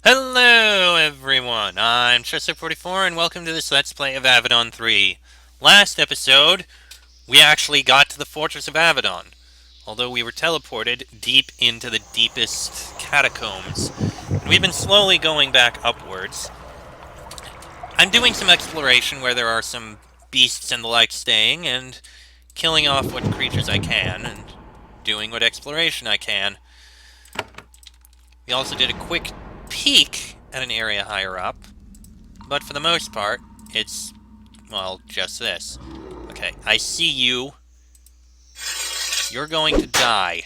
Hello everyone, I'm Chester44 and welcome to this Let's Play of Avadon 3. Last episode, we actually got to the Fortress of Avadon, although we were teleported deep into the deepest catacombs. And we've been slowly going back upwards. I'm doing some exploration where there are some beasts and the like staying, and killing off what creatures I can, and doing what exploration I can. We also did a quick peek at an area higher up, but for the most part, it's, well, just this. Okay, I see you. You're going to die.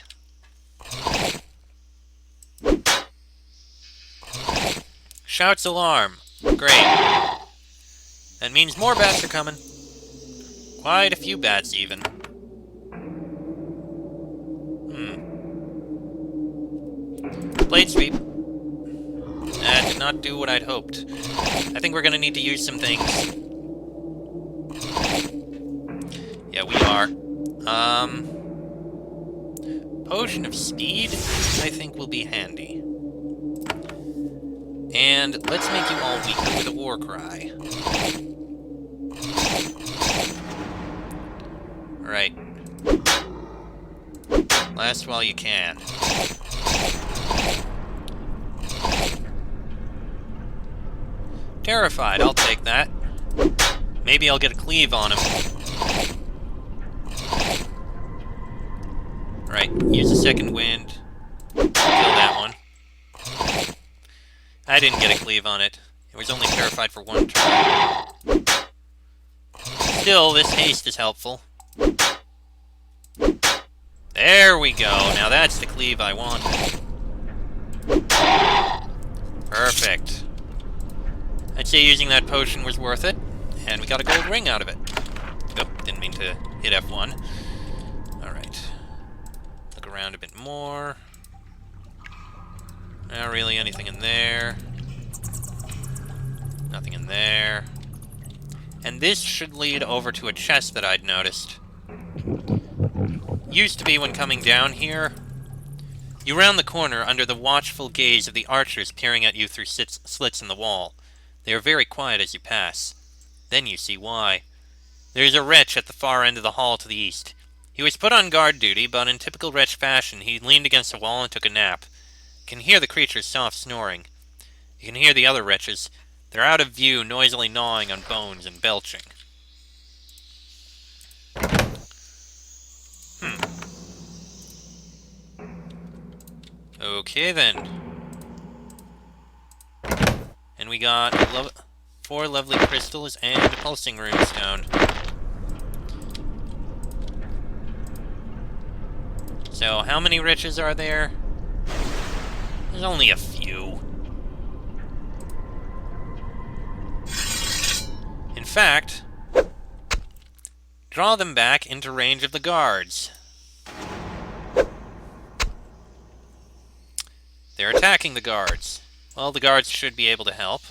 Shouts alarm. Great. That means more bats are coming. Quite a few bats, even. Blade sweep. That did not do what I'd hoped. I think we're gonna need to use some things. Yeah, we are. Potion of speed, I think, will be handy. And let's make you all weaker with a war cry. Right. Last while you can. Terrified, I'll take that. Maybe I'll get a cleave on him. Right, use a second wind. Kill that one. I didn't get a cleave on it. It was only terrified for one turn. Still, this haste is helpful. There we go. Now that's the cleave I want. Perfect. I'd say using that potion was worth it, and we got a gold ring out of it. Oh, didn't mean to hit F1. Alright. Look around a bit more. Not really anything in there. Nothing in there. And this should lead over to a chest that I'd noticed. Used to be when coming down here, you round the corner under the watchful gaze of the archers peering at you through slits in the wall. They are very quiet as you pass. Then you see why. There is a wretch at the far end of the hall to the east. He was put on guard duty, but in typical wretch fashion, he leaned against a wall and took a nap. You can hear the creature's soft snoring. You can hear the other wretches. They're out of view, noisily gnawing on bones and belching. Okay, then. And we got 4 lovely crystals and a pulsing runestone. So, how many riches are there? There's only a few. In fact, draw them back into range of the guards. They're attacking the guards. Well, the guards should be able to help.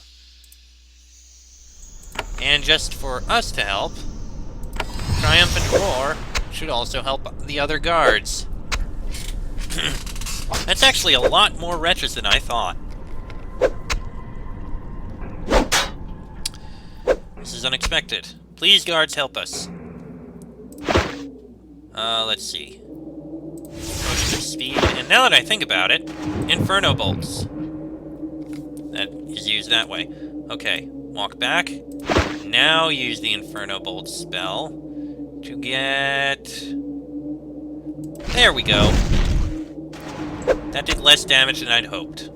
And just for us to help, Triumphant Roar should also help the other guards. That's actually a lot more wretches than I thought. This is unexpected. Please, guards, help us. Let's see. Potion of speed, and now that I think about it, Inferno Bolts. That is used that way. Okay, walk back. Now use the Inferno Bolt spell to get... There we go. That did less damage than I'd hoped.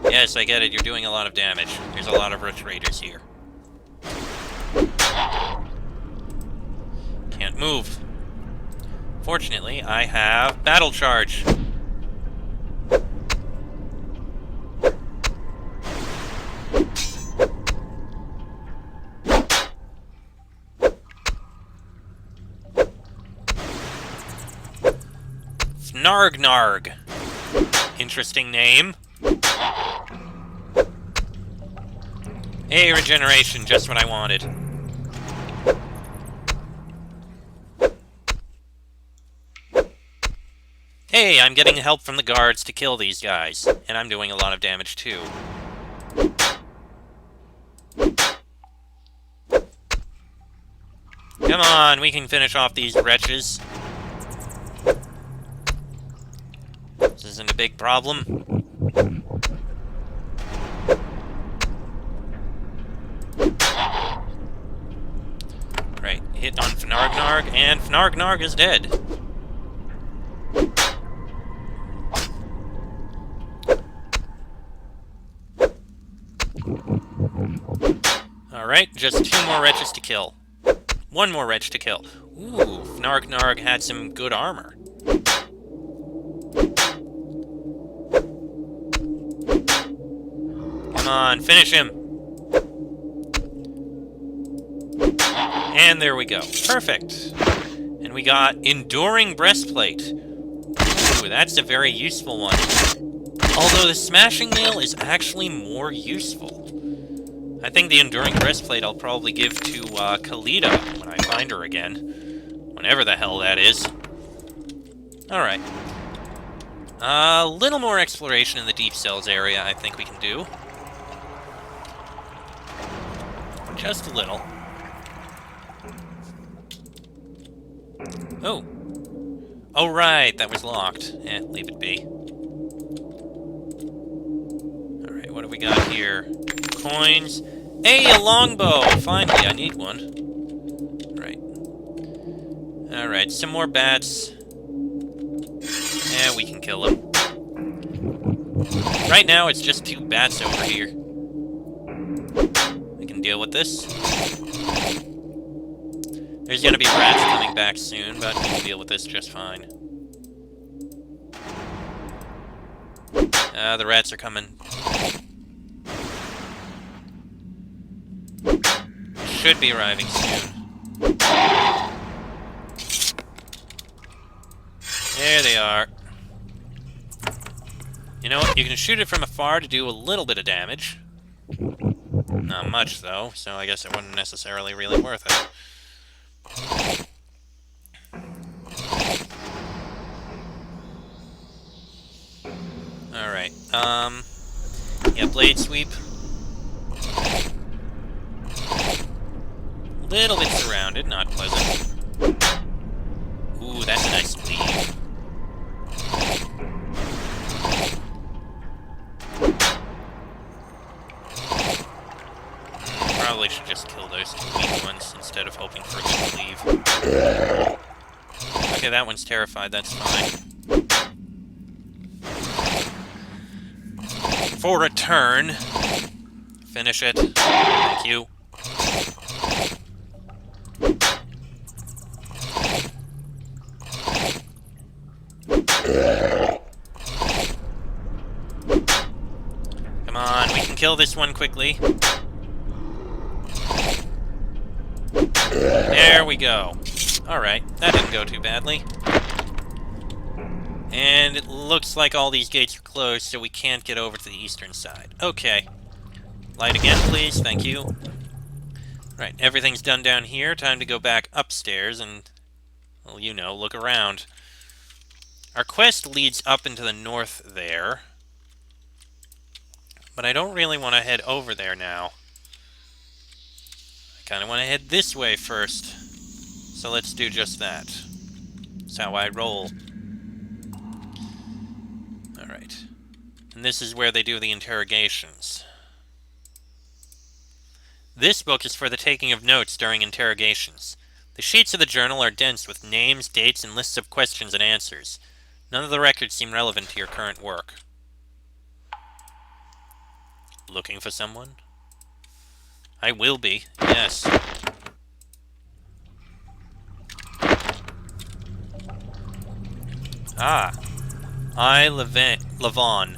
Yes, I get it. You're doing a lot of damage. There's a lot of Rush Raiders here. Can't move. Fortunately, I have Battle Charge. Narg. Interesting name. Hey, regeneration, just what I wanted. Hey, I'm getting help from the guards to kill these guys. And I'm doing a lot of damage, too. Come on, we can finish off these wretches. This isn't a big problem. Right, hit on Fnargnarg, and Fnargnarg is dead. Alright, just 2 more wretches to kill. 1 more wretch to kill. Ooh, Fnargnarg had some good armor. Come on, finish him! And there we go. Perfect! And we got Enduring Breastplate. Ooh, that's a very useful one. Although the Smashing Nail is actually more useful. I think the Enduring Breastplate I'll probably give to Kalita when I find her again. Whenever the hell that is. Alright. A little more exploration in the Deep Cells area I think we can do. Just a little. Oh. Oh, right, that was locked. Leave it be. Alright, what do we got here? Coins. Hey, a longbow! Finally, I need one. Right. Alright, some more bats. Yeah, we can kill them. Right now, it's just 2 bats over here. We can deal with this. There's gonna be rats coming back soon, but we can deal with this just fine. The rats are coming. Should be arriving soon. There they are. You know what? You can shoot it from afar to do a little bit of damage. Not much, though, so I guess it wasn't necessarily really worth it. Alright, yeah, Blade Sweep. Little bit surrounded, not pleasant. Ooh, that's a nice lead. Probably should just kill those 2 weak ones instead of hoping for a good cleave. Okay, that one's terrified, that's fine. For a turn. Finish it. Thank you. Come on, we can kill this one quickly. There we go. Alright, that didn't go too badly. And it looks like all these gates are closed, so we can't get over to the eastern side. Okay. Light again, please. Thank you. Right, everything's done down here. Time to go back upstairs and, well, you know, look around. Our quest leads up into the north there. But I don't really want to head over there now. I kind of want to head this way first. So let's do just that. That's how I roll. Alright. And this is where they do the interrogations. This book is for the taking of notes during interrogations. The sheets of the journal are dense with names, dates, and lists of questions and answers. None of the records seem relevant to your current work. Looking for someone? I will be, yes. Ah. Lavon.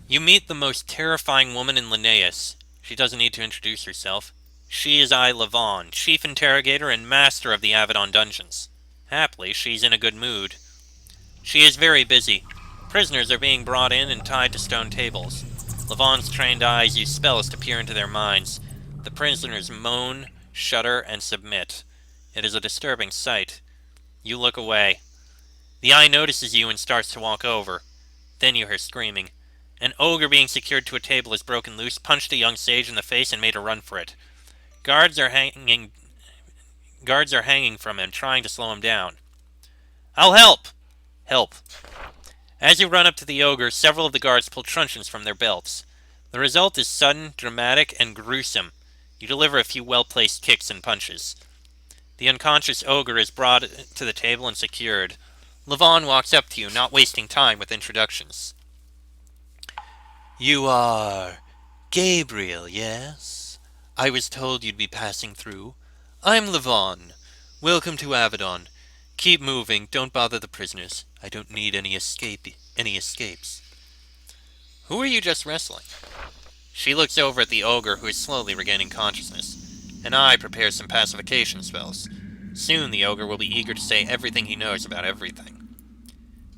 You meet the most terrifying woman in Linnaeus. She doesn't need to introduce herself. She is Lavon, chief interrogator and master of the Avadon Dungeons. Happily, she's in a good mood. She is very busy. Prisoners are being brought in and tied to stone tables. Lavon's trained eyes use spells to peer into their minds. The prisoners moan, shudder, and submit. It is a disturbing sight. You look away. The eye notices you and starts to walk over. Then you hear screaming. An ogre being secured to a table has broken loose, punched a young sage in the face, and made a run for it. Guards are hanging from him, trying to slow him down. I'll help! Help. As you run up to the ogre, several of the guards pull truncheons from their belts. The result is sudden, dramatic, and gruesome. You deliver a few well-placed kicks and punches. The unconscious ogre is brought to the table and secured. Levon walks up to you, not wasting time with introductions. You are Gabriel, yes? I was told you'd be passing through. I'm Levon. Welcome to Avadon. Keep moving, don't bother the prisoners. I don't need any escapes. Who are you just wrestling? She looks over at the ogre, who is slowly regaining consciousness. And I prepare some pacification spells. Soon the ogre will be eager to say everything he knows about everything.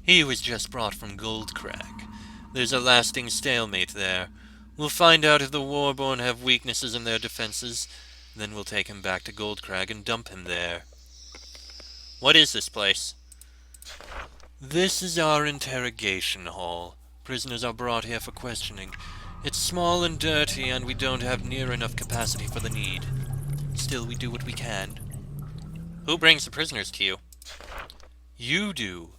He was just brought from Goldcrag. There's a lasting stalemate there. We'll find out if the Warborn have weaknesses in their defenses. Then we'll take him back to Goldcrag and dump him there. What is this place? This is our Interrogation Hall. Prisoners are brought here for questioning. It's small and dirty, and we don't have near enough capacity for the need. Still, we do what we can. Who brings the prisoners to you? You do.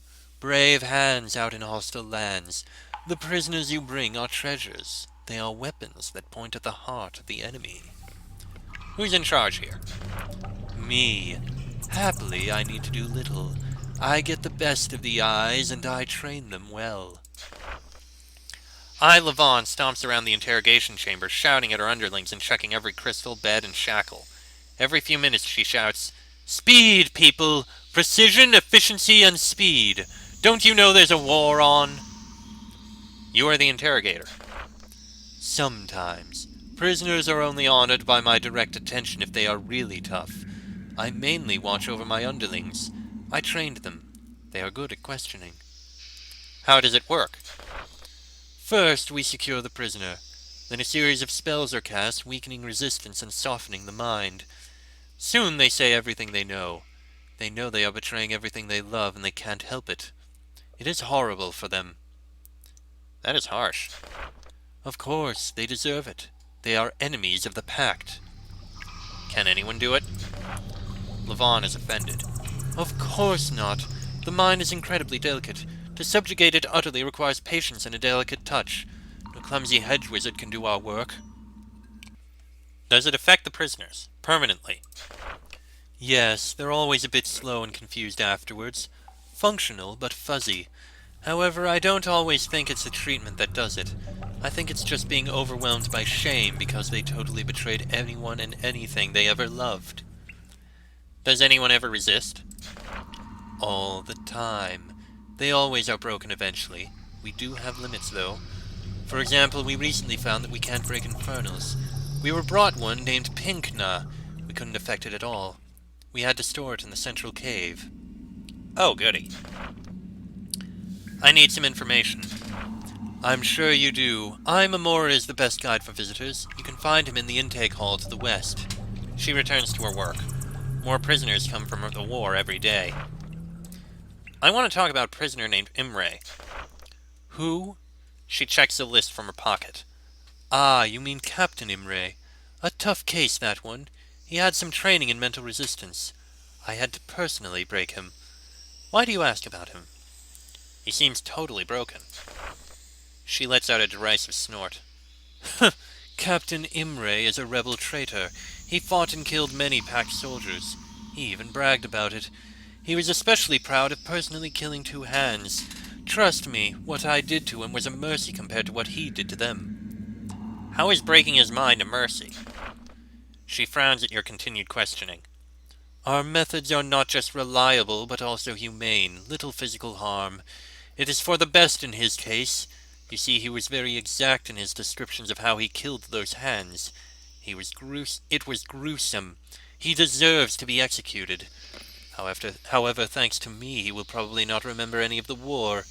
Brave hands out in hostile lands. The prisoners you bring are treasures. They are weapons that point at the heart of the enemy. Who's in charge here? Me. Happily, I need to do little. I get the best of the eyes, and I train them well. Levon stomps around the interrogation chamber, shouting at her underlings and checking every crystal, bed, and shackle. Every few minutes she shouts, Speed, people! Precision, efficiency, and speed! Don't you know there's a war on? You are the interrogator. Sometimes. Prisoners are only honored by my direct attention if they are really tough. I mainly watch over my underlings. I trained them. They are good at questioning. How does it work? First, we secure the prisoner. Then a series of spells are cast, weakening resistance and softening the mind. Soon they say everything they know. They know they are betraying everything they love, and they can't help it. It is horrible for them. That is harsh. Of course, they deserve it. They are enemies of the Pact. Can anyone do it? Levon is offended. Of course not. The mind is incredibly delicate. To subjugate it utterly requires patience and a delicate touch. No clumsy hedge wizard can do our work. Does it affect the prisoners, permanently? Yes, they're always a bit slow and confused afterwards. Functional, but fuzzy. However, I don't always think it's the treatment that does it. I think it's just being overwhelmed by shame because they totally betrayed anyone and anything they ever loved. Does anyone ever resist? All the time. They always are broken eventually. We do have limits, though. For example, we recently found that we can't break infernals. We were brought one named Pinkna. We couldn't affect it at all. We had to store it in the central cave. Oh, goody. I need some information. I'm sure you do. Imamura is the best guide for visitors. You can find him in the intake hall to the west. She returns to her work. More prisoners come from the war every day. I want to talk about a prisoner named Imre. Who? She checks a list from her pocket. Ah, you mean Captain Imre. A tough case, that one. He had some training in mental resistance. I had to personally break him. Why do you ask about him? He seems totally broken. She lets out a derisive snort. Captain Imre is a rebel traitor. He fought and killed many Pact soldiers. He even bragged about it. He was especially proud of personally killing 2 hands. Trust me, what I did to him was a mercy compared to what he did to them. How is breaking his mind a mercy? She frowns at your continued questioning. Our methods are not just reliable, but also humane. Little physical harm. It is for the best in his case. You see, he was very exact in his descriptions of how he killed those hands. It was gruesome. He deserves to be executed. However, thanks to me, he will probably not remember any of the war.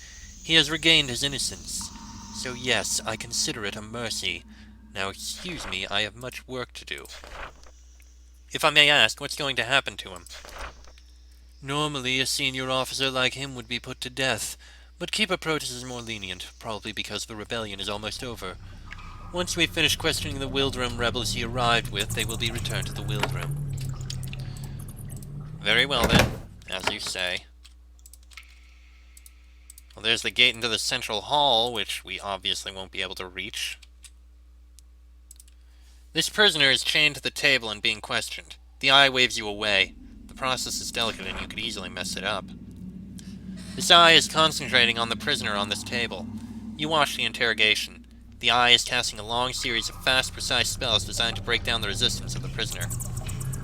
He has regained his innocence. So yes, I consider it a mercy. Now excuse me, I have much work to do. If I may ask, what's going to happen to him? Normally, a senior officer like him would be put to death, but Keeper Protus is more lenient, probably because the rebellion is almost over. Once we finish questioning the Wildrum rebels he arrived with, they will be returned to the Wildrum. Very well then, as you say. Well, there's the gate into the central hall, which we obviously won't be able to reach. This prisoner is chained to the table and being questioned. The eye waves you away. The process is delicate and you could easily mess it up. This eye is concentrating on the prisoner on this table. You watch the interrogation. The eye is casting a long series of fast, precise spells designed to break down the resistance of the prisoner.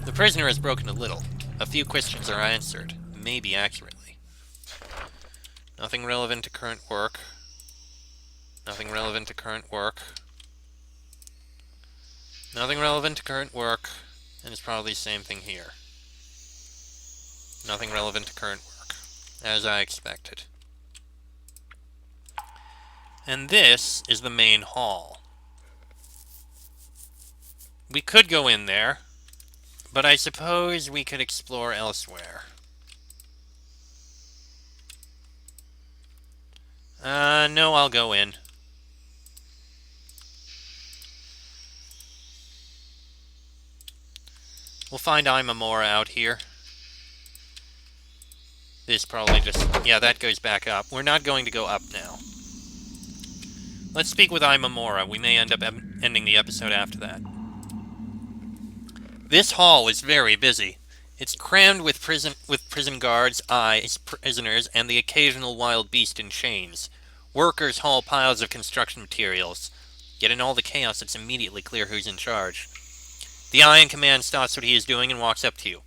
The prisoner has broken a little. A few questions are answered, maybe accurately. Nothing relevant to current work. Nothing relevant to current work. Nothing relevant to current work, and it's probably the same thing here. Nothing relevant to current work, as I expected. And this is the main hall. We could go in there, but I suppose we could explore elsewhere. No, I'll go in. We'll find Imamora out here. This probably just... yeah, that goes back up. We're not going to go up now. Let's speak with Imamora. We may end up ending the episode after that. This hall is very busy. It's crammed with prison guards, eyes, prisoners, and the occasional wild beast in chains. Workers haul piles of construction materials. Yet in all the chaos, it's immediately clear who's in charge. The Eye in command stops what he is doing and walks up to you.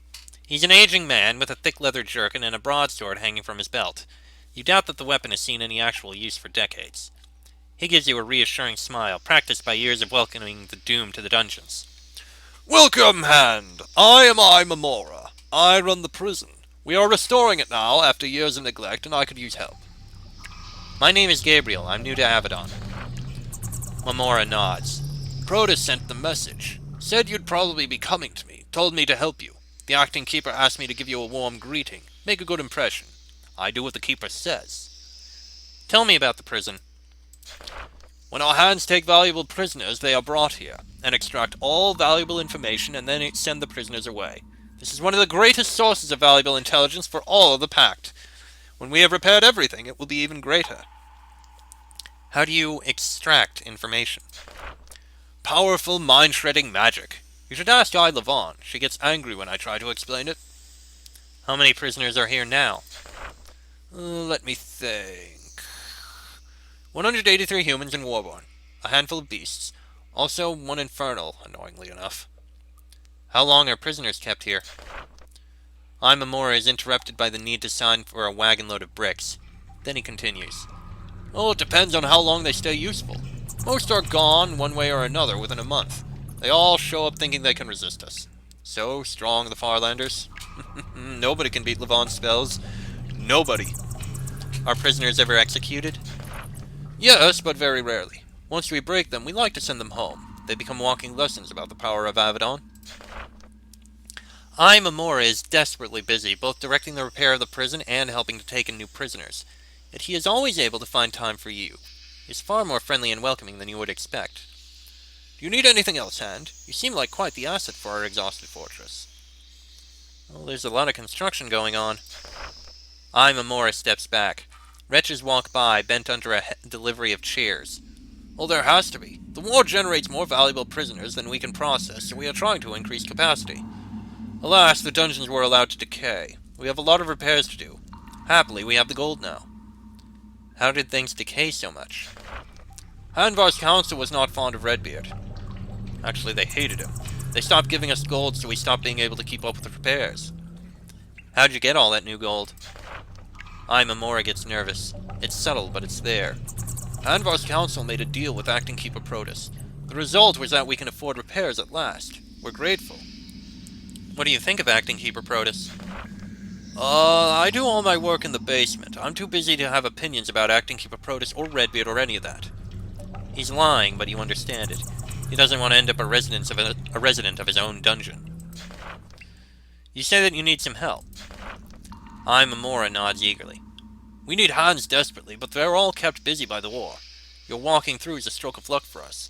He's an aging man with a thick leather jerkin and a broadsword hanging from his belt. You doubt that the weapon has seen any actual use for decades. He gives you a reassuring smile, practiced by years of welcoming the doomed to the dungeons. Welcome, Hand. I am Imamora. I run the prison. We are restoring it now after years of neglect, and I could use help. My name is Gabriel. I'm new to Avadon. Mamora nods. Protus sent the message. Said you'd probably be coming to me. Told me to help you. The acting keeper asked me to give you a warm greeting. Make a good impression. I do what the keeper says. Tell me about the prison. When our hands take valuable prisoners, they are brought here, and extract all valuable information, and then send the prisoners away. This is one of the greatest sources of valuable intelligence for all of the Pact. When we have repaired everything, it will be even greater. How do you extract information? Powerful, mind-shredding magic. You should ask Levon. She gets angry when I try to explain it. How many prisoners are here now? Let me think. 183 humans and Warborn. A handful of beasts. Also, one infernal, annoyingly enough. How long are prisoners kept here? Imamora is interrupted by the need to sign for a wagon load of bricks. Then he continues. Oh, it depends on how long they stay useful. Most are gone, one way or another, within a month. They all show up thinking they can resist us. So strong, the Farlanders. Nobody can beat Levon's spells. Nobody. Are prisoners ever executed? Yes, but very rarely. Once we break them, we like to send them home. They become walking lessons about the power of Avadon. Imamora is desperately busy, both directing the repair of the prison and helping to take in new prisoners. Yet he is always able to find time for you. He is far more friendly and welcoming than you would expect. Do you need anything else, Hand? You seem like quite the asset for our exhausted fortress. Well, there's a lot of construction going on. Imamora steps back. Wretches walk by, bent under a delivery of chairs. Well, there has to be. The war generates more valuable prisoners than we can process, so we are trying to increase capacity. Alas, the dungeons were allowed to decay. We have a lot of repairs to do. Happily, we have the gold now. How did things decay so much? Hanvar's council was not fond of Redbeard. Actually, they hated him. They stopped giving us gold, so we stopped being able to keep up with the repairs. How'd you get all that new gold? Imamora gets nervous. It's subtle, but it's there. Hanvar's council made a deal with acting keeper Protus. The result was that we can afford repairs at last. We're grateful. What do you think of acting keeper Protus? I do all my work in the basement. I'm too busy to have opinions about acting keeper Protus or Redbeard or any of that. He's lying, but you understand it. He doesn't want to end up a resident of his own dungeon. You say that you need some help. Imamura nods eagerly. We need hands desperately, but they're all kept busy by the war. Your walking through is a stroke of luck for us.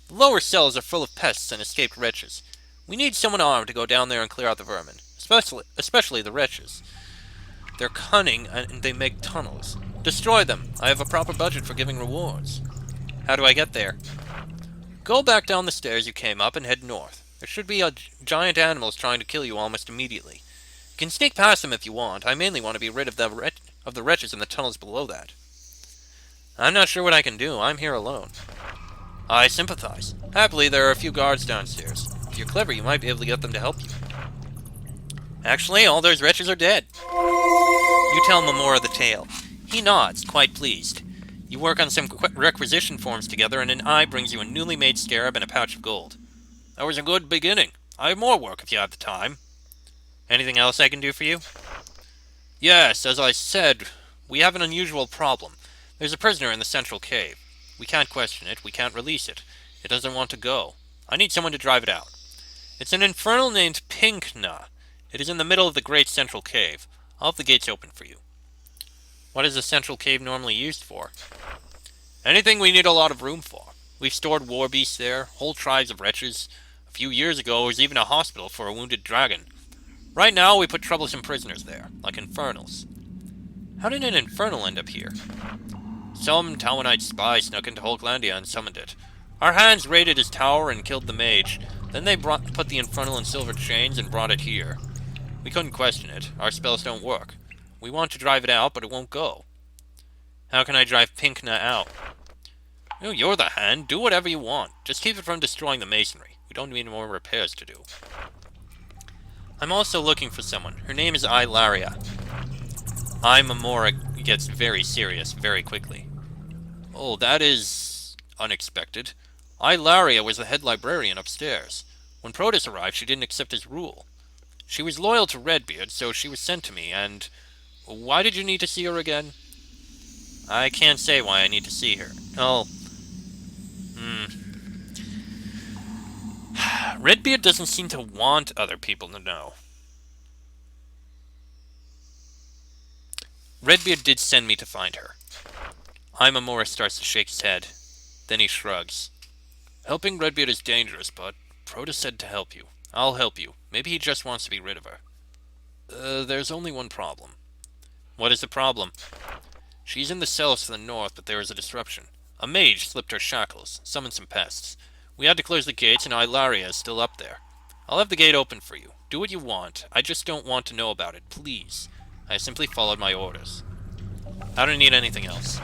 The lower cells are full of pests and escaped wretches. We need someone armed to go down there and clear out the vermin, especially the wretches. They're cunning and they make tunnels. Destroy them. I have a proper budget for giving rewards. How do I get there? Go back down the stairs you came up and head north. There should be giant animals trying to kill you almost immediately. You can sneak past them if you want. I mainly want to be rid of the wretches in the tunnels below that. I'm not sure what I can do. I'm here alone. I sympathize. Happily, there are a few guards downstairs. If you're clever, you might be able to get them to help you. Actually, all those wretches are dead. You tell Mamora the tale. He nods, quite pleased. You work on some requisition forms together, and an eye brings you a newly made scarab and a pouch of gold. That was a good beginning. I have more work if you have the time. Anything else I can do for you? Yes, as I said, we have an unusual problem. There's a prisoner in the central cave. We can't question it, we can't release it. It doesn't want to go. I need someone to drive it out. It's an infernal named Pinkna. It is in the middle of the great central cave. I'll have the gates open for you. What is the central cave normally used for? Anything we need a lot of room for. We've stored war beasts there, whole tribes of wretches. A few years ago, it was even a hospital for a wounded dragon. Right now, we put troublesome prisoners there, like infernals. How did an infernal end up here? Some Tawanite spy snuck into Hulklandia and summoned it. Our hands raided his tower and killed the mage. Then they put the infernal in silver chains and brought it here. We couldn't question it. Our spells don't work. We want to drive it out, but it won't go. How can I drive Pinkna out? Oh, you're the hand. Do whatever you want. Just keep it from destroying the masonry. We don't need more repairs to do. I'm also looking for someone. Her name is Ilaria. Imamura gets very serious very quickly. Oh, that is unexpected. Ilaria was the head librarian upstairs. When Protus arrived, she didn't accept his rule. She was loyal to Redbeard, so she was sent to me, and... Why did you need to see her again? I can't say why I need to see her. Oh. Redbeard doesn't seem to want other people to know. Redbeard did send me to find her. Imamura starts to shake his head. Then he shrugs. Helping Redbeard is dangerous, but Protus said to help you. I'll help you. Maybe he just wants to be rid of her. There's only one problem. What is the problem? She's in the cells to the north, but there is a disruption. A mage slipped her shackles, summoned some pests. We had to close the gates, and Ilaria is still up there. I'll have the gate open for you. Do what you want. I just don't want to know about it, please. I simply followed my orders. I don't need anything else.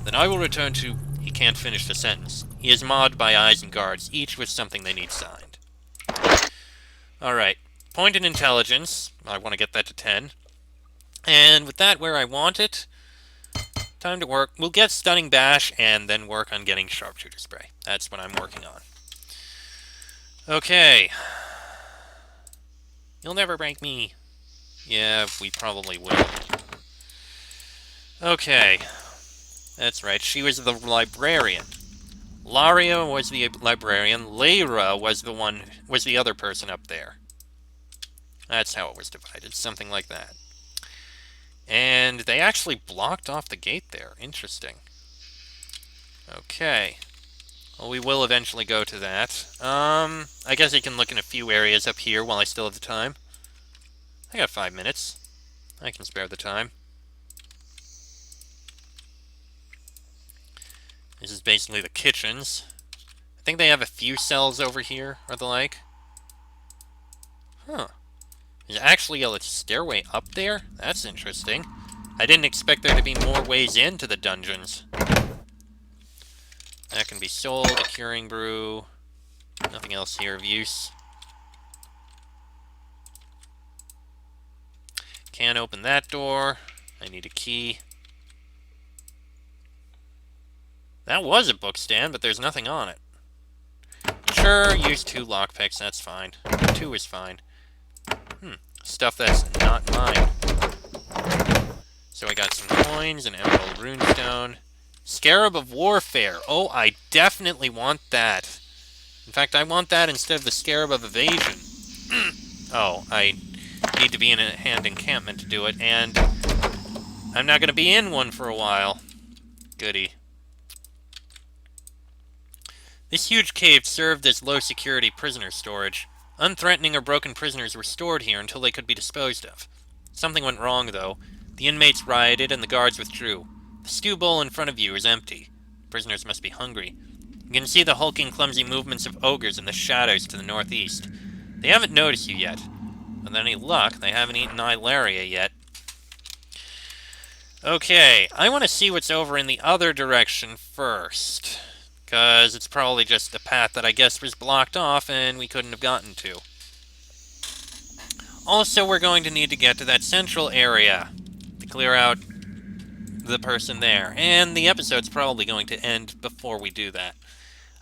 Then I will return to... He can't finish the sentence. He is mobbed by eyes and guards, each with something they need signed. Alright. Point in intelligence. I want to get that to 10. And with that where I want it, time to work. We'll get Stunning Bash and then work on getting Sharpshooter Spray. That's what I'm working on. Okay. You'll never break me. Yeah, we probably will. Okay. That's right, she was the librarian. Laria was the librarian. Lyra was the other person up there. That's how it was divided, something like that. And they actually blocked off the gate there. Interesting. Okay. Well, we will eventually go to that. I guess I can look in a few areas up here while I still have the time. I got 5 minutes. I can spare the time. This is basically the kitchens. I think they have a few cells over here, or the like. Huh. There's actually a stairway up there? That's interesting. I didn't expect there to be more ways into the dungeons. That can be sold, a curing brew. Nothing else here of use. Can't open that door. I need a key. That was a book stand, but there's nothing on it. Sure, use 2 lockpicks, that's fine. 2 is fine. Stuff that's not mine. So I got some coins, an emerald runestone. Scarab of Warfare. Oh, I definitely want that. In fact, I want that instead of the Scarab of Evasion. Oh, I need to be in a hand encampment to do it, and I'm not going to be in one for a while. Goody. This huge cave served as low-security prisoner storage. Unthreatening or broken prisoners were stored here until they could be disposed of. Something went wrong, though. The inmates rioted and the guards withdrew. The stew bowl in front of you is empty. Prisoners must be hungry. You can see the hulking, clumsy movements of ogres in the shadows to the northeast. They haven't noticed you yet. With any luck, they haven't eaten Ilaria yet. Okay, I want to see what's over in the other direction first. Because it's probably just a path that I guess was blocked off and we couldn't have gotten to. Also, we're going to need to get to that central area to clear out the person there. And the episode's probably going to end before we do that.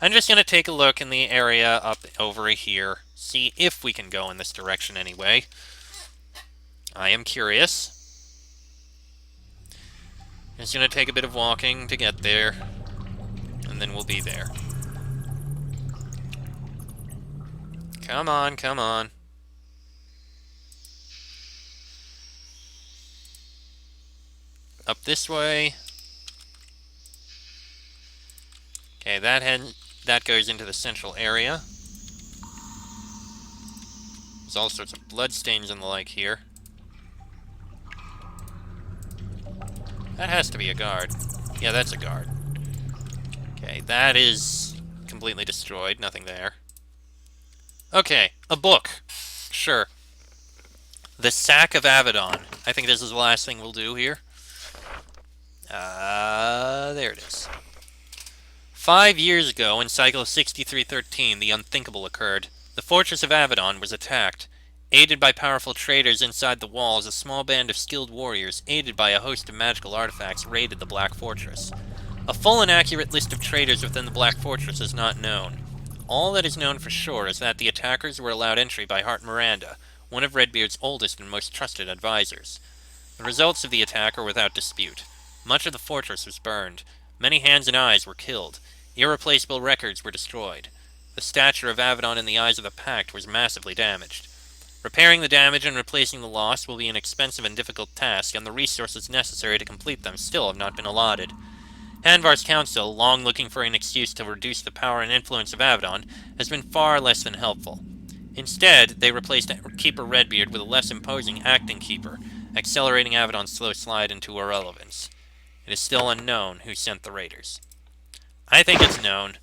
I'm just going to take a look in the area up over here. See if we can go in this direction anyway. I am curious. It's going to take a bit of walking to get there. And then we'll be there. Come on, come on. Up this way. Okay, that goes into the central area. There's all sorts of bloodstains and the like here. That has to be a guard. Yeah, that's a guard. Okay, that is completely destroyed. Nothing there. Okay, a book. Sure. The Sack of Avadon. I think this is the last thing we'll do here. There it is. 5 years ago, in Cycle 6313, the unthinkable occurred. The fortress of Avadon was attacked. Aided by powerful traders inside the walls, a small band of skilled warriors, aided by a host of magical artifacts, raided the Black Fortress. A full and accurate list of traders within the Black Fortress is not known. All that is known for sure is that the attackers were allowed entry by Hart Miranda, one of Redbeard's oldest and most trusted advisors. The results of the attack are without dispute. Much of the fortress was burned. Many hands and eyes were killed. Irreplaceable records were destroyed. The stature of Avadon in the eyes of the Pact was massively damaged. Repairing the damage and replacing the loss will be an expensive and difficult task, and the resources necessary to complete them still have not been allotted. Hanvar's council, long looking for an excuse to reduce the power and influence of Avadon, has been far less than helpful. Instead, they replaced Keeper Redbeard with a less imposing acting keeper, accelerating Avadon's slow slide into irrelevance. It is still unknown who sent the raiders. I think it's known.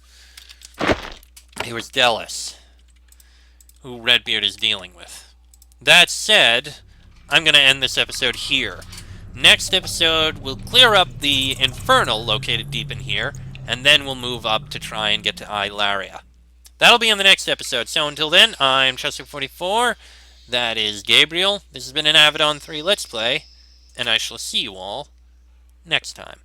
It was Delis, who Redbeard is dealing with. That said, I'm going to end this episode here. Next episode, we'll clear up the Infernal located deep in here, and then we'll move up to try and get to Ilaria. That'll be in the next episode, so until then, I'm Chester44, that is Gabriel, this has been an Avadon 3 Let's Play, and I shall see you all next time.